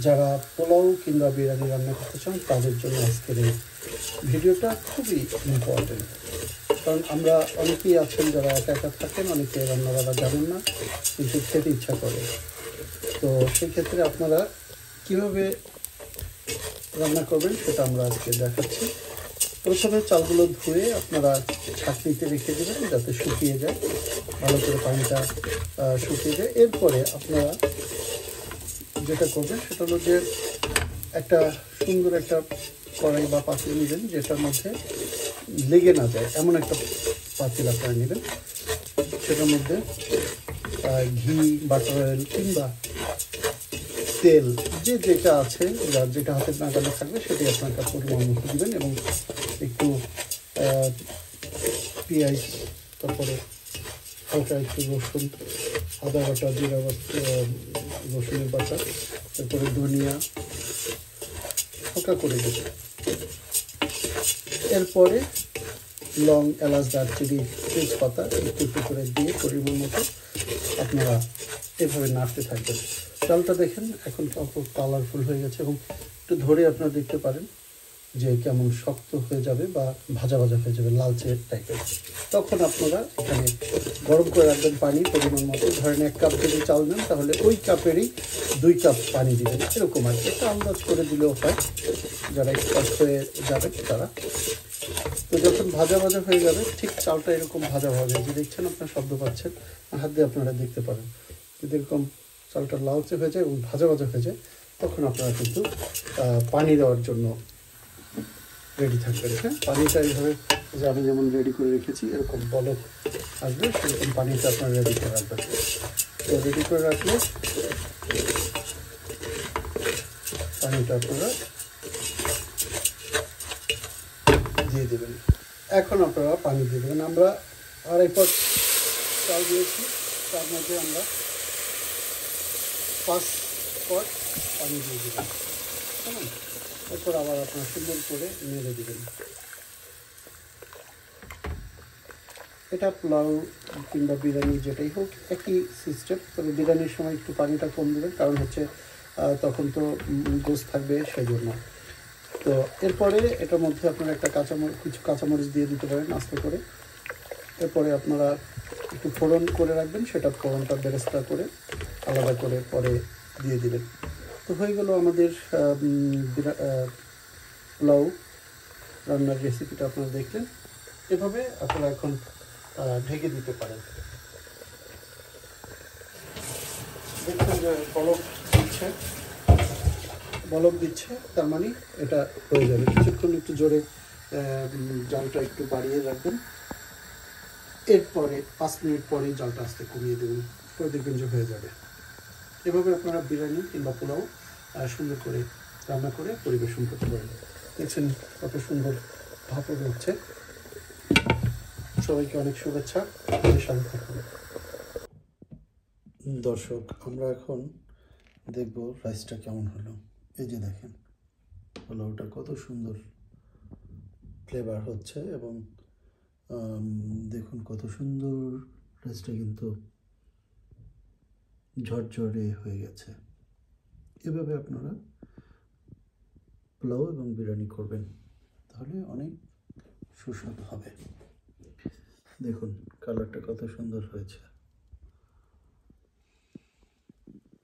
যারা পোলাও কিংবা বিরিয়ানি রান্না করতে চান তাদের জন্য আজকের এই ভিডিওটা খুবই ইম্পর্টেন্ট। কারণ আমরা অনেকেই আছেন যারা একা একা থাকেন, অনেকে রান্নাবান্না জানেন না কিন্তু খেতে ইচ্ছা করে। তো সেক্ষেত্রে আপনারা কীভাবে রান্না করবেন সেটা আমরা আজকে দেখাচ্ছি। প্রথমে চালগুলো ধুয়ে আপনারা ছাঁকনিতে রেখে দেবেন যাতে শুকিয়ে যায়, ভালো করে পানিটা শুকিয়ে যায়। এরপরে আপনারা যেটা করবেন সেটা হলো যে একটা সুন্দর একটা কড়াই বা পাতিল নেবেন যেটার মধ্যে লেগে না যায় এমন একটা পাতিল আপনারা নেবেন। সেটার মধ্যে ঘি, বাটার অয়েল কিংবা তেল যে যেটা আছে, যার যেটা হাতের নাগালে থাকবে সেটাই আপনার কাছে পরিমাণ মতো দেবেন এবং একটু পেঁয়াজ, তারপরে হালকা একটু রসুন, আদা বাটা, জিরা বাটা, রসুনের বাটা, তারপরে ধনিয়া হালকা করে দেবেন। এরপরে লং, এলাচ, দারচিনি, তেজপাতা একটু একটু করে দিয়ে পরিমাণ মতো আপনারা এভাবে নাড়তে থাকবেন। চালটা দেখেন এখন কালারফুল হয়ে গেছে এবং একটু ধরে আপনারা দেখতে পারেন যে কেমন শক্ত হয়ে যাবে বা ভাজা ভাজা হয়ে যাবে, লালচে টাইপের। তখন আপনারা এখানে গরম করে রাখবেন পানি পরিমাণ মতো। ধরেন 1 কাপ যদি চাল নেন তাহলে ওই কাপেরই 2 কাপ পানি দিবেন, এরকম আর কি। একটা আন্দাজ করে দিলেও হয়, যারা এক্সপার্ট হয়ে যাবেন তারা। তো যখন ভাজা ভাজা হয়ে যাবে, ঠিক চালটা এরকম ভাজা ভাজা, যে দেখছেন আপনার শব্দ পাচ্ছেন, হাত দিয়ে আপনারা দেখতে পারেন যদি এরকম চালটা লালচে হয়ে যায় এবং ভাজা ভাজা হয়ে যায়, তখন আপনারা কিন্তু পানি দেওয়ার জন্য রেডি থাকবেন। হ্যাঁ, পানিটা এইভাবে যে আমি যেমন রেডি করে রেখেছি এরকম বলক আসবে, সেরকম পানিটা আপনারা রেডি করে রাখবেন। তো রেডি করে রাখলে পানিটা আপনারা দিয়ে দেবেন। এখন আপনারা পানি দিয়ে দেবেন। আমরা 2.5 পট চাল দিয়েছি, তার মধ্যে আমরা 5 পট পানি দিয়ে দেবেন। হ্যাঁ, এরপর আবার আপনারা সুন্দর করে নেড়ে দেবেন। এটা পোলাও কিংবা বিরিয়ানি যেটাই হোক একই সিস্টেম, তবে বিরিয়ানির সময় একটু পানিটা কম দেবেন, কারণ হচ্ছে তখন তো গোস্ত থাকবে সেই জন্য। তো এরপরে এটার মধ্যে আপনারা একটা কিছু কাঁচামরিচ দিয়ে দিতে পারেন আস্তে করে। এরপরে আপনারা একটু ফোড়ন করে রাখবেন, সেটা ফোড়নটা বেরেস্তা করে আলাদা করে পরে দিয়ে দিবেন। তো হয়ে গেল আমাদের পোলাও রান্নার রেসিপিটা আপনারা দেখলেন। এভাবে আপনারা এখন ঢেকে দিতে পারেন। দেখছেন যে বলক দিচ্ছে, তার মানে এটা হয়ে যাবে। কিছুক্ষণ একটু জোরে জালটা একটু বাড়িয়ে রাখবেন। এরপরে 5 মিনিট পরে জালটা আস্তে কমিয়ে দেবেন, পরে দেখবেন যে হয়ে যাবে। এভাবে আপনারা বিরিয়ানি কিংবা পোলাও সুন্দর করে রান্না করে পরিবেশন করতে পারেন। দেখছেন কত সুন্দর ভাপ হচ্ছে। সবাইকে অনেক শুভেচ্ছা, সাথে থাকুন। দর্শক, আমরা এখন দেখব রাইসটা কেমন হলো। এই যে দেখেন পোলাওটা কত সুন্দর ফ্লেভার হচ্ছে এবং দেখুন কত সুন্দর রাইসটা কিন্তু ঝরঝরে হয়ে গেছে। এভাবে আপনারা পোলাও এবং বিরিয়ানি করবেন, তাহলে অনেক সুস্বাদু হবে। দেখুন কালারটা কত সুন্দর হয়েছে।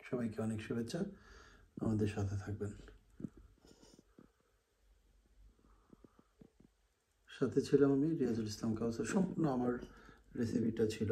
সবাইকে অনেক শুভেচ্ছা, আমাদের সাথে থাকবেন। সাথে ছিলাম আমি রিয়াজুল ইসলাম কাউসার। সম্পূর্ণ আমার রেসিপিটা ছিল।